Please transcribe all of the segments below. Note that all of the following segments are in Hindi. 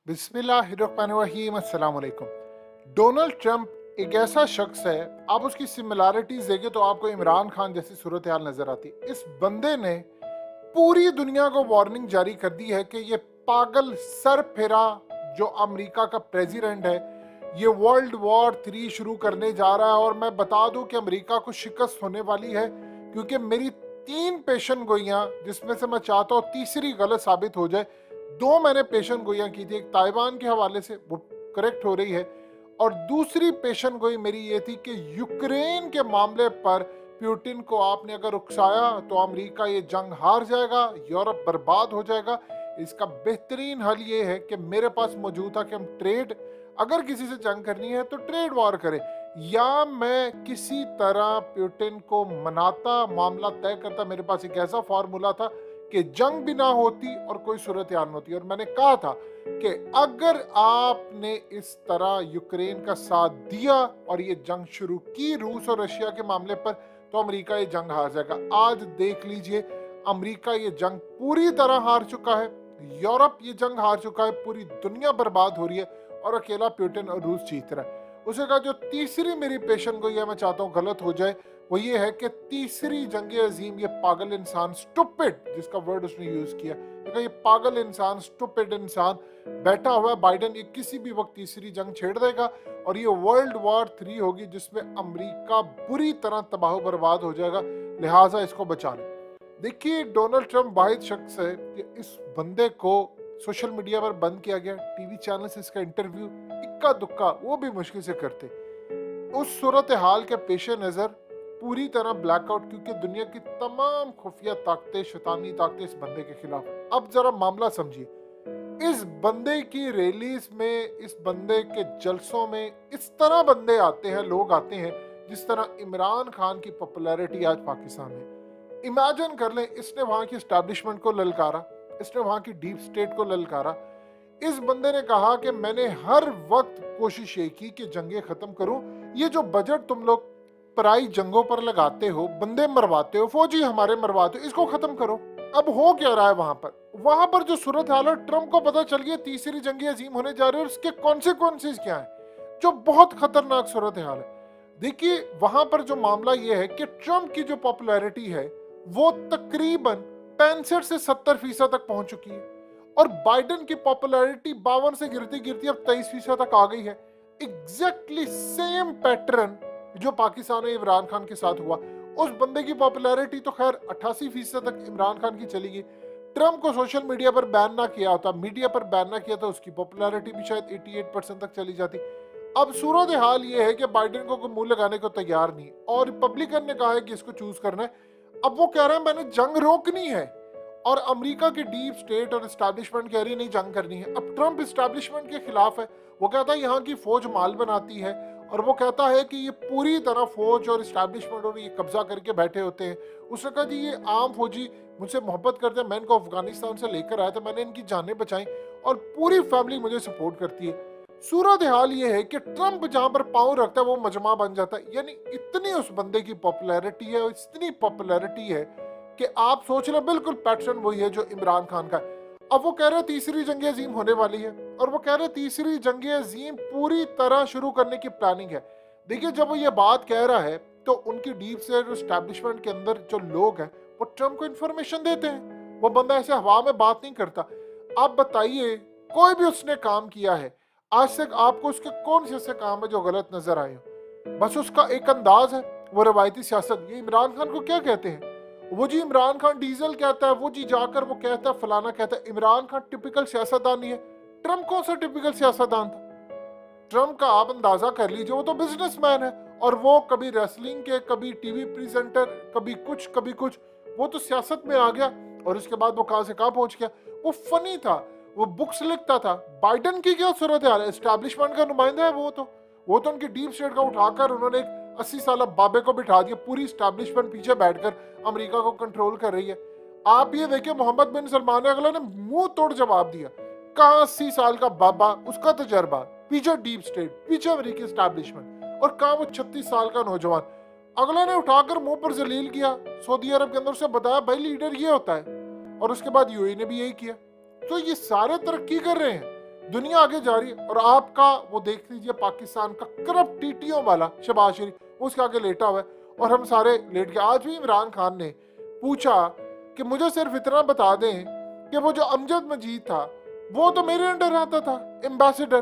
बिस्मिल्लाहिर्रहमानिर्रहीम अस्सलाम वालेकुम। डोनाल्ड ट्रंप एक ऐसा शख्स है, आप उसकी सिमिलैरिटीज देखें तो आपको इमरान खान जैसी सूरत हाल नजर आती है। इस बंदे ने पूरी दुनिया को वार्निंग जारी कर दी है कि ये पागल सर फेरा जो अमेरिका का प्रेसिडेंट है, ये वर्ल्ड वॉर 3 शुरू करने जा रहा है। और मैं बता दूं कि अमेरिका को शिकस्त होने वाली है, क्योंकि मेरी 3 पेशन गोइयां, जिसमें से मैं चाहता हूँ तीसरी गलत साबित हो जाए। 2 मैंने पेशन गोइयां की थी, एक ताइवान के हवाले से, वो करेक्ट हो रही है, और दूसरी पेशन गोई मेरी ये थी कि यूक्रेन के मामले पर पुतिन को आपने अगर उकसाया तो अमेरिका ये जंग हार जाएगा, यूरोप बर्बाद हो जाएगा। इसका बेहतरीन हल ये है कि मेरे पास मौजूद था कि हम ट्रेड, अगर किसी से जंग करनी है तो ट्रेड वॉर करें, या मैं किसी तरह पुतिन को मनाता, मामला तय करता। मेरे पास एक ऐसा फार्मूला था कि जंग भी ना होती और कोई सूरत हाल न होती। और मैंने कहा था कि अगर आपने इस तरह यूक्रेन का साथ दिया और ये जंग शुरू की रूस और रशिया के मामले पर, तो अमेरिका ये जंग हार जाएगा। आज देख लीजिए, अमेरिका ये जंग पूरी तरह हार चुका है, यूरोप ये जंग हार चुका है, पूरी दुनिया बर्बाद हो रही है और अकेला पुतिन और रूस जीत रहा है। उसे कहा जो तीसरी मेरी पेशन को, यह मैं चाहता हूँ गलत हो जाए, वो ये है कि तीसरी जंग अजीम, ये पागल इंसान, स्टूपिड जिसका वर्ड उसने यूज किया, ये पागल इंसान, स्टूपिड इंसान बैठा हुआ है बाइडेन, ये किसी भी वक्त तीसरी जंग छेड़ देगा और ये वर्ल्ड वॉर 3 होगी, जिसमें अमेरिका बुरी तरह तबाह बर्बाद हो जाएगा। लिहाजा इसको बचा लें। देखिए, डोनाल्ड ट्रंप वाहिद शख्स है कि इस बंदे को सोशल मीडिया पर बंद किया गया, टीवी चैनल से इसका इंटरव्यू इक्का दुक्का वो भी मुश्किल से करते। उस सूरत हाल के पेश नज़र पूरी तरह ब्लैकआउट, क्योंकि दुनिया की तमाम खुफिया ताकतें, शैतानी ताकतें इस बंदे के खिलाफ। अब जरा मामला समझिए, इस बंदे की रैलीज में, इस बंदे के जलसों में इस तरह बंदे आते हैं, लोग आते हैं जिस तरह इमरान खान की पॉपुलैरिटी आज पाकिस्तान में। इमेजिन कर लें, इसने वहां की एस्टैब्लिशमेंट को ललकारा, इसने वहां की डीप स्टेट को ललकारा। इस बंदे ने कहा कि मैंने हर वक्त कोशिश ये की कि जंगें खत्म करूं, ये जो बजट तुम लोग पराई जंगों पर लगाते हो, बंदे मरवाते हो, फौजी हमारे मरवाते हो, इसको खत्म करो। अब हो क्या रहा है वहां पर जो सूरत हाल है, ट्रंप को पता चल गया तीसरी जंग अजीम होने जा रही है और इसके कॉन्सिक्वेंसेस क्या है, जो बहुत खतरनाक सूरत हाल है। देखिए, वहां पर जो मामला यह है कि ट्रंप की जो पॉपुलैरिटी है वो तकरीबन 65 से 70% तक पहुंच चुकी है, और बाइडेन की पॉपुलैरिटी 52 से गिरती गिरती अब 23% तक आ गई है। एग्जैक्टली सेम पैटर्न जो पाकिस्तान में इमरान खान के साथ हुआ। उस बंदे की पॉपुलैरिटी तो खैर 88% तक इमरान खान की चली गई। ट्रंप को सोशल मीडिया पर बैन ना किया होता, मीडिया पर बैन ना किया तो उसकी पॉपुलैरिटी भी शायद 88% तक चली जाती। अब सूरत हाल ये है कि बाइडेन को कोई मुंह लगाने को तैयार नहीं, और रिपब्लिकन ने कहा है कि इसको चूज करना है। अब वो कह रहा है मैंने जंग रोकनी है, और अमेरिका की डीप स्टेट और एस्टैब्लिशमेंट कह रही नहीं जंग करनी है। अब ट्रंप एस्टैब्लिशमेंट के खिलाफ है, वो कहता है यहाँ की फौज माल बनाती है, और वो कहता है कि ये पूरी तरह फौज और एस्टैब्लिशमेंट और ये कब्जा करके बैठे होते हैं। उसने कहा जी ये आम फौजी मुझसे मोहब्बत करते हैं, मैं इनको अफगानिस्तान से लेकर आया था, मैंने इनकी जानें बचाई और पूरी फैमिली मुझे सपोर्ट करती है। सूरत हाल ये है कि ट्रंप जहां पर पांव रखता है वो मजमा बन जाता है। यानी इतनी उस बंदे की पॉपुलैरिटी है, इतनी पॉपुलैरिटी है कि आप सोच लें बिल्कुल पैटर्न वही है जो इमरान खान का है। अब वो कह रहे हैं तीसरी जंग अजीम होने वाली है, और वो कह रहे हैं तीसरी जंग अजीम पूरी तरह शुरू करने की प्लानिंग है। देखिए, जब वो ये बात कह रहा है तो उनकी डीप स्टेट एस्टैब्लिशमेंट के अंदर जो लोग हैं वो ट्रंप को इंफॉर्मेशन देते हैं। वो बंदा ऐसे हवा में बात नहीं करता। आप बताइए, कोई भी उसने काम किया है आज तक, आपको उसके कौन से ऐसे काम है जो गलत नजर आए हो? बस उसका एक अंदाज है, वो रवायती सियासत। ये इमरान खान को क्या कहते हैं? वो जी इमरान खान डीजल कहता है, वो जी जाकर वो कहता है, फलाना कहता है। इमरान खान टिपिकल सियासतदान नहीं है। ट्रंप कौन सा टिपिकल सियासतदान था? ट्रंप का आप अंदाजा कर लीजिए, वो तो बिजनेसमैन है, और वो कभी रेसलिंग के, कभी टीवी प्रेजेंटर, कभी कुछ कभी कुछ, वो तो सियासत में आ गया और उसके बाद वो कहां से कहां पहुंच गया। वो फनी था, वो बुक्स लिखता था। बाइडेन की क्या सूरत है? एस्टैब्लिशमेंट का नुमाइंदा है वो तो उनकी डीप स्टेट का उठाकर उन्होंने एक 80 साल बाबे को बिठा दिया, पूरी एस्टैब्लिशमेंट पीछे बैठकर अमेरिका को कंट्रोल कर रही है। आप ये देखिए, मोहम्मद बिन सलमान अगला ने मुंह तोड़ जवाब दिया। कहां 80 साल का बाबा, उसका तजर्बा, पीछे डीप स्टेट, पीछे अमेरिकी एस्टैब्लिशमेंट, और कहां वो 36 साल का नौजवान। अगला ने उठाकर मुंह पर जलील किया। सऊदी अरब के अंदर से बताया भाई लीडर ये होता है, और उसके बाद यूएई ने भी यही किया। तो ये सारे तरक्की कर रहे हैं। दुनिया आगे जा रही है और आपका वो देख लीजिए पाकिस्तान का करप्ट टीटियों वाला शहबाज शरीफ, वो उसके आगे लेटा हुआ है और हम सारे लेट गए। आज भी इमरान खान ने पूछा कि मुझे सिर्फ इतना बता दें कि वो जो अमजद मजीद था वो तो मेरे अंडर आता था एम्बेसडर,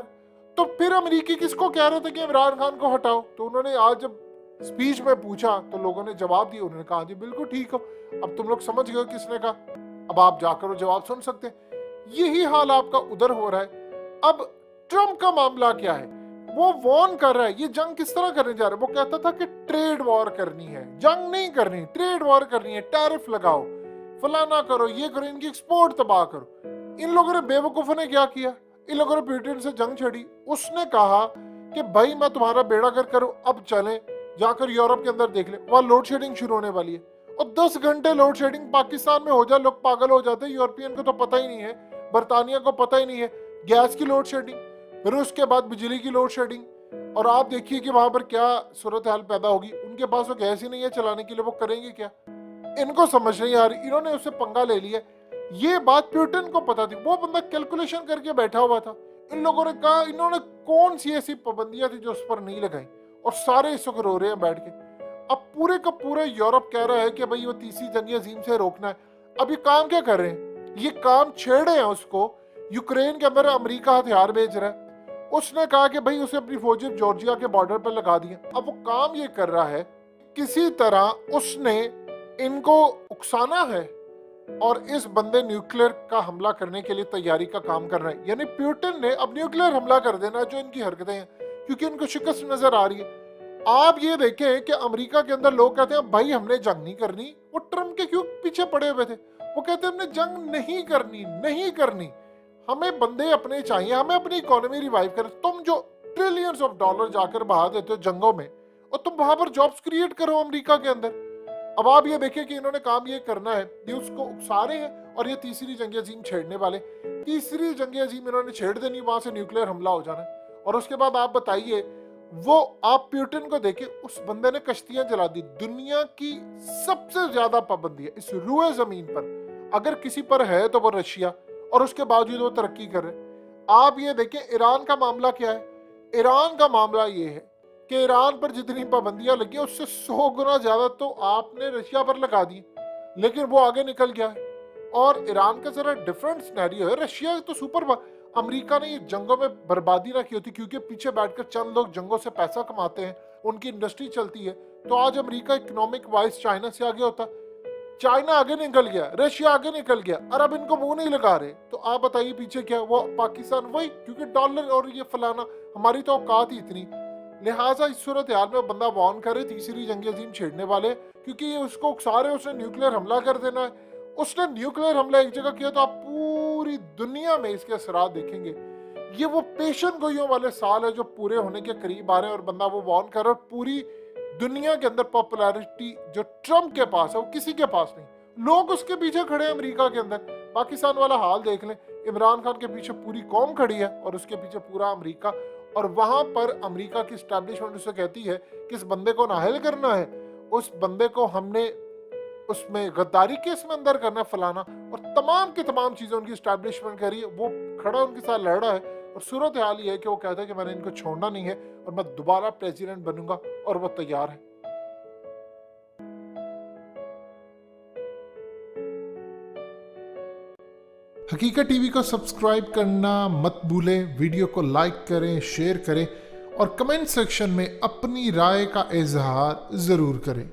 तो फिर अमेरिकी किसको कह रहे थे कि इमरान खान को हटाओ? तो उन्होंने आज जब स्पीच में पूछा तो लोगों ने जवाब दिया, उन्होंने कहा जी बिल्कुल ठीक हो। अब तुम लोग समझ गए किसने कहा, अब आप जाकर वो जवाब सुन सकते हैं। यही हाल आपका उधर हो रहा है। अब ट्रम्प का मामला क्या है, वो वॉर्न कर रहा है ये जंग किस तरह करने जा रहा है। वो कहता था कि ट्रेड वॉर करनी है, जंग नहीं करनी, ट्रेड वॉर करनी है, टैरिफ लगाओ, फलाना करो, ये करो, इनकी एक्सपोर्ट तबाह करो। इन लोगों ने बेवकूफों ने क्या किया, इन लोगों ने पुतिन से जंग छेड़ी। उसने कहा कि भाई मैं तुम्हारा बेड़ा गर्क करूं, अब चलें जाकर यूरोप के अंदर देख ले, वहां लोड शेडिंग शुरू होने वाली है और 10 घंटे लोड शेडिंग पाकिस्तान में हो जाए लोग पागल हो जाते हैं। यूरोपियन को तो पता ही नहीं है, बर्तानिया को पता ही नहीं है, गैस की लोड शेडिंग, फिर उसके बाद बिजली की लोड शेडिंग। और आप देखिए कि वहां पर क्या सूरत हाल पैदा होगी। उनके पास वो गैस ही नहीं है चलाने के लिए, वो करेंगे क्या, इनको समझ नहीं आ रही। इन्होंने उससे पंगा ले लिया। ये बात पुतिन को पता थी, वो बंदा कैलकुलेशन करके बैठा हुआ था। इन लोगों ने कहा, इन्होंने कौन सी ऐसी पाबंदियां थी जो उस पर नहीं लगाई, और सारे इस वक्त रो रहे हैं बैठ के। अब पूरे का पूरा यूरोप कह रहा है कि भाई वो तीसरी जंग अजीम से रोकना है। अब ये काम क्या कर रहे हैं, ये काम छेड़े हैं उसको। यूक्रेन के अंदर अमेरिका हथियार भेज रहा है, उसने कहा कि भाई उसे अपनी फौजी जॉर्जिया के बॉर्डर पर लगा दिया। अब वो काम ये कर रहा है, किसी तरह उसने इनको उकसाना है और इस बंदे न्यूक्लियर का हमला करने के लिए तैयारी का काम कर रहे हैं। यानी पुतिन ने अब न्यूक्लियर हमला कर देना जो इनकी हरकतें हैं, क्योंकि इनको शिकस्त नजर आ रही है। आप ये देखें कि अमेरिका के अंदर लोग कहते हैं भाई हमने जंग नहीं करनी। वो ट्रम्प के क्यों पीछे पड़े हुए थे, वो कहते हैं हमने जंग नहीं करनी, नहीं करनी, हमें बंदे अपने चाहिए, हमें अपनी इकोनॉमी रिवाइव करें। तुम जो ट्रिलियंस ऑफ डॉलर जाकर बहा देते हो जंगों में, और तुम वहां पर जॉब्स क्रिएट करो अमेरिका के अंदर। अब आप ये देखिए कि इन्होंने काम ये करना है, ये उसको उकसा रहे हैं और ये तीसरी जंग अजीम छेड़ने वाले। तीसरी जंग अजीम इन्होंने छेड़ देनी, वहां से न्यूक्लियर हमला हो जाना है। और उसके बाद आप बताइए, वो आप पुतिन को देखिए, उस बंदे ने कश्तियां जला दी। दुनिया की सबसे ज्यादा पाबंदी है इस रुए जमीन पर, अगर किसी पर है तो वो रशिया, और उसके बावजूद वो तरक्की कर रहे। आप ये देखिए ईरान का मामला क्या है। ईरान का मामला ये है कि ईरान पर जितनी पाबंदियां लगी उससे 100 गुना ज्यादा तो आपने रशिया पर लगा दी, लेकिन वो आगे निकल गया है। और ईरान का जरा डिफरेंट सिनेरियो है। रशिया तो सुपर, अमेरिका ने ये जंगों में बर्बादी ना की होती, क्योंकि पीछे बैठकर चंद लोग जंगों से पैसा कमाते हैं, उनकी इंडस्ट्री चलती है, तो आज अमेरिका इकोनॉमिक वाइज चाइना से आगे होता। चाइना आगे निकल गया, रशिया आगे निकल गया, अरब इनको मुंह नहीं लगा रहे। तो आप बताइए पीछे क्या, वो पाकिस्तान वही, क्योंकि डॉलर और ये फलाना, हमारी तो औकात ही इतनी। लिहाजा इस सूरत हाल में बंदा वार्न करे तीसरी जंग अजीम छेड़ने वाले, क्योंकि ये उसको उकसा रहे, उसने न्यूक्लियर हमला कर देना है। उसने न्यूक्लियर हमला एक जगह किया तो आप पूरी दुनिया में इसके असरात देखेंगे। ये वो पेशन गोइयों वाले साल है जो पूरे होने के करीब आ रहे हैं, और बंदा वो वार्न कर रहा है। पूरी दुनिया के अंदर पॉपुलैरिटी जो ट्रम्प के पास है वो किसी के पास नहीं, लोग उसके पीछे खड़े हैं अमेरिका के अंदर। पाकिस्तान वाला हाल देख लें, इमरान खान के पीछे पूरी कौम खड़ी है और उसके पीछे पूरा अमेरिका। और वहां पर अमेरिका की स्टैब्लिशमेंट उसे कहती है कि इस बंदे को नाहल करना है, उस बंदे को हमने उसमें गद्दारी केस में अंदर करना, फलाना, और तमाम की तमाम चीजें उनकी स्टैब्लिशमेंट कर रही है। वो खड़ा उनके साथ लड़ रहा है, और सूरत हाल ये है कि वो कहता है कि मैंने इनको छोड़ना नहीं है और मैं दोबारा प्रेसिडेंट बनूंगा, और वो तैयार है। हकीकत टीवी को सब्सक्राइब करना मत भूलें, वीडियो को लाइक करें, शेयर करें और कमेंट सेक्शन में अपनी राय का इजहार जरूर करें।